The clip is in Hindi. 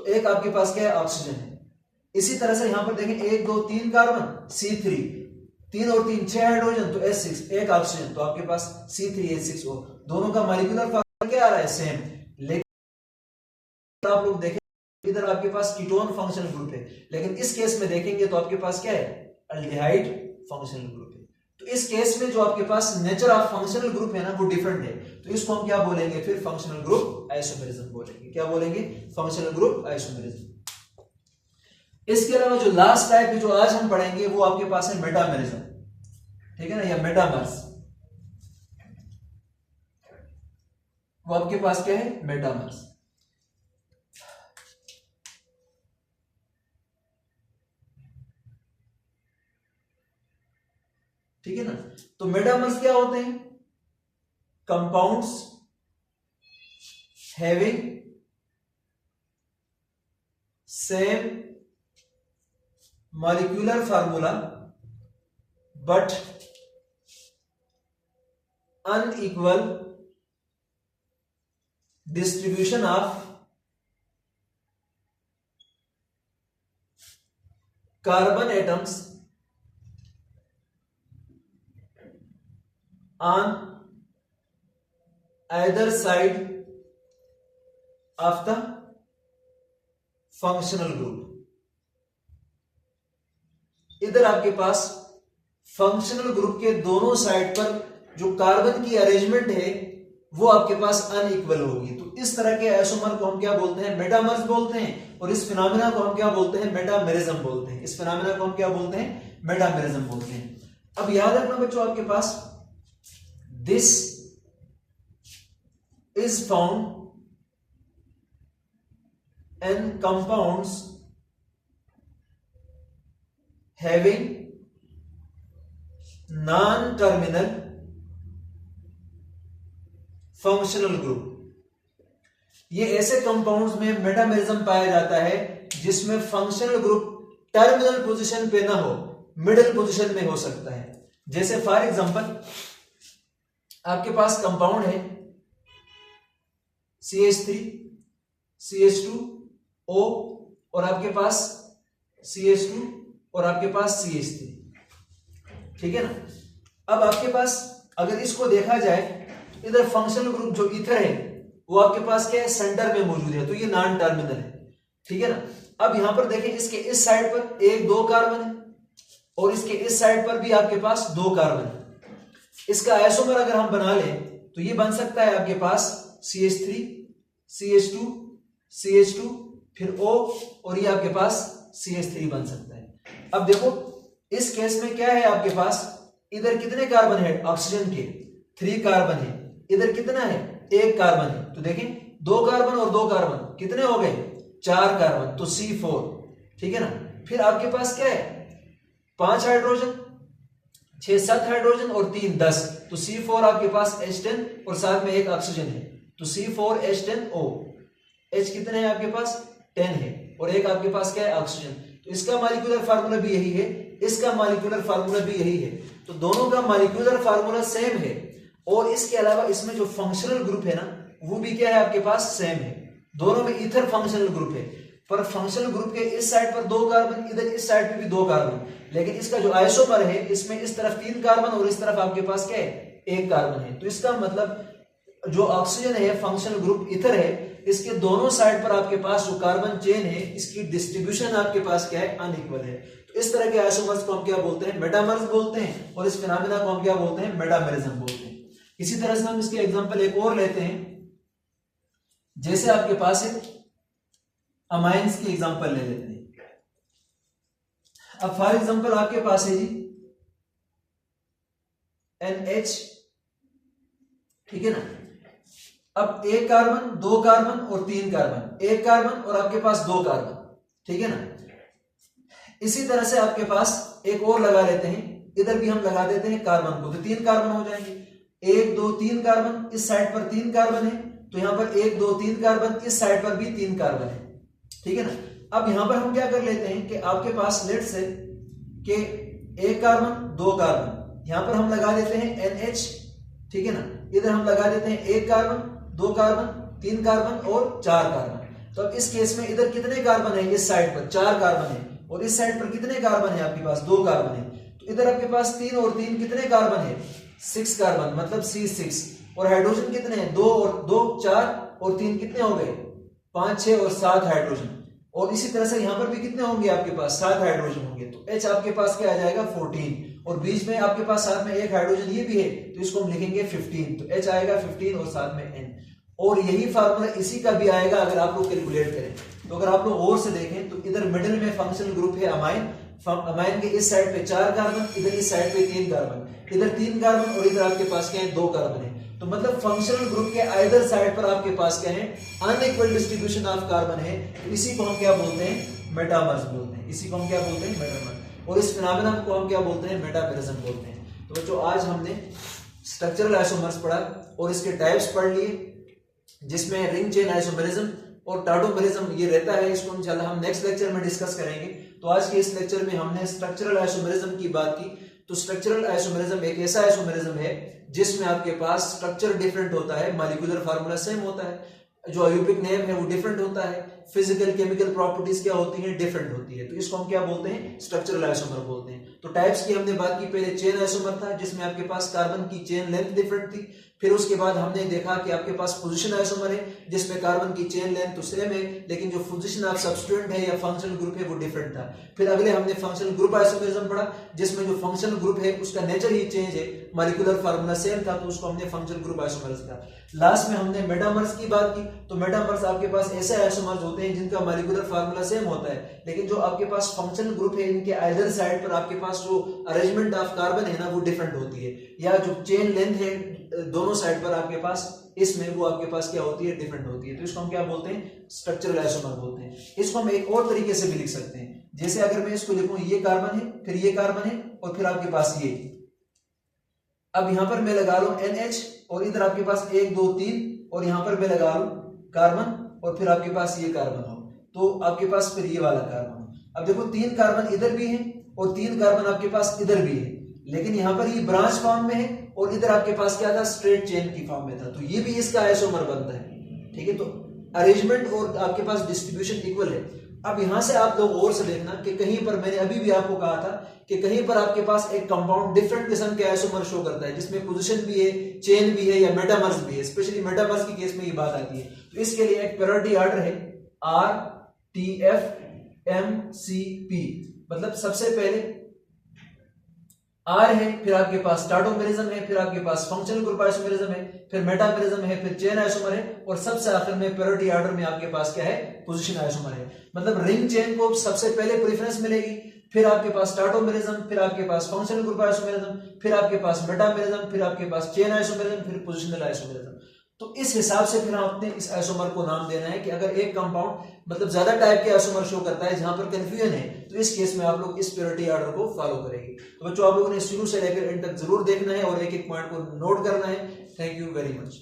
तो एक आपके पास क्या है, ऑक्सीजन है। इसी तरह से यहां पर देखें 1 2 3 कार्बन C3, 3 और 3 6 हाइड्रोजन तो H6, एक ऑक्सीजन तो आपके पास C3H6O। दोनों का मॉलिक्यूलर फॉर्मूला क्या आ रहा है, सेम। लेकिन आप लोग देखें इधर आपके पास कीटोन फंक्शनल ग्रुप है, लेकिन इस केस में देखेंगे तो आपके पास क्या है, अल्डिहाइड फंक्शनल ग्रुप है। तो इस केस में जो आपके पास नेचर ऑफ फंक्शनल ग्रुप है ना वो डिफरेंट है, तो इसको हम क्या बोलेंगे फिर, फंक्शनल ग्रुप आइसोमेरिज्म बोलेंगे। क्या बोलेंगे, फंक्शनल ग्रुप आइसोमेरिज्म। इसके अलावा जो लास्ट टाइप है जो आज हम पढ़ेंगे वो आपके पास है मेटामेरिज्म, ठीक है ना, या मेटामर्स। वो आपके पास क्या है, मेटामर्स। ठीक है ना। तो मेटामर्स क्या होते हैं, compounds having same molecular formula but unequal distribution of carbon atoms on either side of the functional group। इधर आपके पास फंक्शनल ग्रुप के दोनों साइड पर जो कार्बन की अरेंजमेंट है वो आपके पास अनइक्वल होगी। तो इस तरह के आइसोमर को हम क्या बोलते हैं, मेटामर्स बोलते हैं, और इस फिनोमेना को हम क्या बोलते हैं, मेटामेरिज्म बोलते हैं। इस फिनोमेना को हम क्या बोलते हैं, मेटामेरिज्म बोलते हैं। अब याद रखना बच्चों, आपके पास this is found in compounds having non-terminal functional group। ये ऐसे कंपाउंड्स में मेटामेरिज्म पाया जाता है जिसमें फंक्शनल ग्रुप टर्मिनल पोजीशन पे ना हो, मिडिल पोजीशन में हो सकता है। जैसे फॉर एग्जांपल आपके पास कंपाउंड है CH3 CH2O और आपके पास CH2 और आपके पास CH3, ठीक है ना। अब आपके पास अगर इसको देखा जाए, इधर फंक्शनल ग्रुप जो ईथर है वो आपके पास क्या है, सेंटर में मौजूद है, तो ये नॉन टर्मिनल है, ठीक है ना। अब यहां पर देखें, इसके इस साइड पर 1 2 कार्बन है और इसके इस साइड पर भी आपके पास 2 कार्बन है। इसका आइसोमर अगर हम बना लें तो ये बन सकता है आपके पास CH3 CH2 CH2 फिर O और ये आपके पास CH3 बन सकता है। अब देखो इस केस में क्या है, आपके पास इधर कितने कार्बन है, ऑक्सीजन के 3 कार्बन है, इधर कितना है, 1 कार्बन है। तो देखें 2 कार्बन और 2 कार्बन कितने हो गए, 4 कार्बन, तो C4, ठीक है ना। फिर आपके पास क्या है, 5 हाइड्रोजन, 6 7 हाइड्रोजन और 3 10, तो C4 आपके पास H10 और साथ में एक ऑक्सीजन है, तो C4H10O। H कितने हैं आपके पास, 10 है, और एक आपके पास क्या है, ऑक्सीजन। तो इसका मॉलिक्यूलर फार्मूला भी यही है, इसका मॉलिक्यूलर फार्मूला भी यही है, तो दोनों का मॉलिक्यूलर फार्मूला सेम है। और इसके अलावा इसमें जो फंक्शनल ग्रुप है ना वो भी क्या है, आपके पास सेम है। दोनों में ईथर फंक्शनल ग्रुप है, पर फंक्शनल ग्रुप के इस साइड पर 2 कार्बन, इधर इस साइड पे भी 2 कार्बन, लेकिन इसका जो आइसोमर है इसमें इस तरफ 3 कार्बन और इस तरफ आपके पास क्या है, 1 कार्बन है। तो इसका मतलब जो ऑक्सीजन है फंक्शनल ग्रुप ईथर है, इसके दोनों साइड पर आपके पास जो कार्बन चेन है इसकी डिस्ट्रीब्यूशन आपके पास क्या है, अनइक्वल है। तो इस तरह के आइसोमर्स को हम क्या बोलते हैं, मेटामर्स बोलते हैं, और इस फिनोमेना को हम क्या बोलते हैं, मेटामेरिज्म बोलते हैं। इसी तरह से हम इसके एग्जांपल एक और लेते हैं, जैसे आपके पास है अमाइंस की एग्जांपल ले लेते हैं। अब फॉर एग्जांपल आपके पास है जी NH, ठीक है ना। अब 1 कार्बन 2 कार्बन और 3 कार्बन, 1 कार्बन और आपके पास 2 कार्बन, ठीक है ना। इसी तरह से आपके पास एक और लगा लेते हैं, इधर भी हम लगा देते हैं कार्बन को, तो 3 कार्बन हो जाएंगे। 1 2 3 कार्बन, इस साइड पर 3 कार्बन है, तो यहां पर 1 2 3 कार्बन, इस साइड पर भी 3 कार्बन है, ठीक है ना। अब यहां पर हम क्या कर लेते हैं कि आपके पास लेट से कि 1 कार्बन 2 कार्बन, यहां पर हम लगा देते हैं NH, ठीक है ना। इधर हम लगा देते हैं 1 कार्बन 2 कार्बन 3 कार्बन और 4 कार्बन। तो अब इस केस में इधर कितने कार्बन है, इस साइड पर 4 कार्बन है, और इस साइड पर कितने कार्बन है आपके पास, 2 कार्बन है। तो इधर आपके पास 3 और 3 कितने कार्बन है, 6 कार्बन, मतलब C6। और हाइड्रोजन कितने हैं, 2 और 2 4 और 3 कितने हो गए, 5 6 और 7 हाइड्रोजन। और इसी तरह से यहां पर भी कितने होंगे आपके पास, 7 हाइड्रोजन होंगे। तो H आपके पास क्या आ जाएगा 14, और बीच में आपके पास साथ में एक हाइड्रोजन ये भी है, तो इसको हम लिखेंगे 15। तो H आएगा 15 और साथ में N। और यही फार्मूला इसी का भी आएगा अगर आप लोग कैलकुलेट करें। तो अगर आप लोग और से देखें तो इधर मिडिल में फंक्शनल ग्रुप है अमाइन, अमाइन के इस साइड पे 4 कार्बन, इधर इस साइड पे 3 कार्बन, इधर 3 कार्बन और इधर आपके पास क्या है 2 कार्बन है। तो मतलब फंक्शनल ग्रुप के आइदर साइड पर आपके पास क्या है, अनइक्वल डिस्ट्रीब्यूशन ऑफ कार्बन है। तो इसी को हम क्या बोलते हैं, मेटामर्स बोलते हैं। इसी को हम क्या बोलते हैं, मेटामर्स। और इस फिनोमेनन को हम क्या बोलते हैं, मेटामेरिज्म बोलते हैं। तो बच्चों आज हमने स्ट्रक्चरल आइसोमर्स पढ़ा और इसके टाइप्स पढ़ लिए, जिसमें रिंग चेन आइसोमेरिज्म और टॉटोमेरिज्म ये रहता है। इसको इंशाल्लाह हम नेक्स्ट लेक्चर में डिस्कस करेंगे। तो आज के इस लेक्चर में हमने स्ट्रक्चरल आइसोमेरिज्म की बात की। तो स्ट्रक्चरल आइसोमेरिज्म एक ऐसा आइसोमेरिज्म है जिसमें आपके पास स्ट्रक्चर डिफरेंट होता है, मॉलिक्यूलर फार्मूला सेम होता है, जो आयोपिक नेम है वो डिफरेंट होता है, फिजिकल केमिकल प्रॉपर्टीज क्या होती हैं, डिफरेंट होती है। तो इसको हम क्या बोलते हैं, स्ट्रक्चरल आइसोमर बोलते हैं। तो टाइप्स की हमने बात की, पहले चेन आइसोमर था जिसमें आपके पास कार्बन की चेन लेंथ डिफरेंट थी। फिर उसके बाद हमने देखा कि आपके पास पोजीशन आइसोमर है जिसमें कार्बन की चेन लेंथ तो सेम है, लेकिन जो पोजीशन ऑफ सब्स्टिट्यूएंट है या फंक्शनल ग्रुप है वो डिफरेंट था। फिर अगले हमने फंक्शनल ग्रुप आइसोमेरिज्म पढ़ा जिसमें जो फंक्शनल ग्रुप है उसका नेचर ही चेंज है, मॉलिक्यूलर फार्मूला सेम था, तो उसको हमने फंक्शनल ग्रुप आइसोमेरिज्म कहा। लास्ट में हमने मेटामर्स की बात की। तो मेटामर्स आपके पास ऐसे आइसोमर्स होते हैं जिनका मॉलिक्यूलर फार्मूला सेम होता है, लेकिन जो आपके पास फंक्शनल ग्रुप है इनके आइदर साइड पर आपके पास जो अरेंजमेंट ऑफ कार्बन है ना वो डिफरेंट होती है, या जो चेन लेंथ है दोनों साइड पर आपके पास इसमें वो आपके पास क्या होती है, डिफरेंट होती है। तो इसको हम क्या बोलते हैं, स्ट्रक्चरल आइसोमर बोलते हैं। इसको हम एक और तरीके से भी लिख सकते हैं, जैसे अगर मैं इसको लिखूं ये कार्बन है, फिर ये कार्बन है और फिर आपके पास ये। अब यहां पर मैं लगा लूं NH और इधर आपके पास 1 2 3 और यहां पर मैं लगा लूं कार्बन और फिर आपके पास ये कार्बन हो, तो आपके पास फिर ये वाला कार्बन हो। अब देखो 3 कार्बन इधर भी है और 3 कार्बन आपके पास इधर भी है, लेकिन यहां पर ये ब्रांच फॉर्म में है और इधर आपके पास क्या था, स्ट्रेट चेन की फॉर्म में था। तो ये भी इसका आइसोमर बनता है, ठीक है। तो अरेंजमेंट और आपके पास डिस्ट्रीब्यूशन इक्वल है। अब यहां से आप लोग और से देखना कि कहीं पर मैंने अभी भी आपको कहा था कि कहीं पर आपके पास एक कंपाउंड डिफरेंट किस्म के आइसोमर शो करता है, जिसमें पोजीशन भी है, चेन भी है या मेटामर्स भी है। स्पेशली मेटामर्स की केस में ये बात आती है। तो इसके लिए एक प्रायोरिटी ऑर्डर है RTFMCP, मतलब सबसे पहले R है, फिर आपके पास टॉटोमेरिज्म है, फिर आपके पास फंक्शनल ग्रुप आइसोमेरिज्म है, फिर मेटामेरिज्म है, फिर चेन आइसोमर है, और सबसे आखिर में प्रायोरिटी ऑर्डर में आपके पास क्या है, पोजीशन आइसोमर है। मतलब रिंग चेन को सबसे पहले प्रेफरेंस मिलेगी, फिर आपके पास टॉटोमेरिज्म, फिर आपके पास फंक्शनल ग्रुप आइसोमेरिज्म, फिर आपके पास मेटामेरिज्म, फिर आपके पास चेन आइसोमेरिज्म, फिर पोजीशनल आइसोमेरिज्म। तो इस हिसाब से फिर आपने इस आइसोमर को नाम देना है कि अगर एक कंपाउंड मतलब ज्यादा टाइप के आइसोमर शो करता है जहां पर कंफ्यूजन है, तो इस केस में आप लोग इस प्रायोरिटी ऑर्डर को फॉलो करेंगे। तो बच्चों आप लोगों ने शुरू से लेकर एंड तक जरूर देखना है और एक एक पॉइंट को नोट करना है। Thank you very much.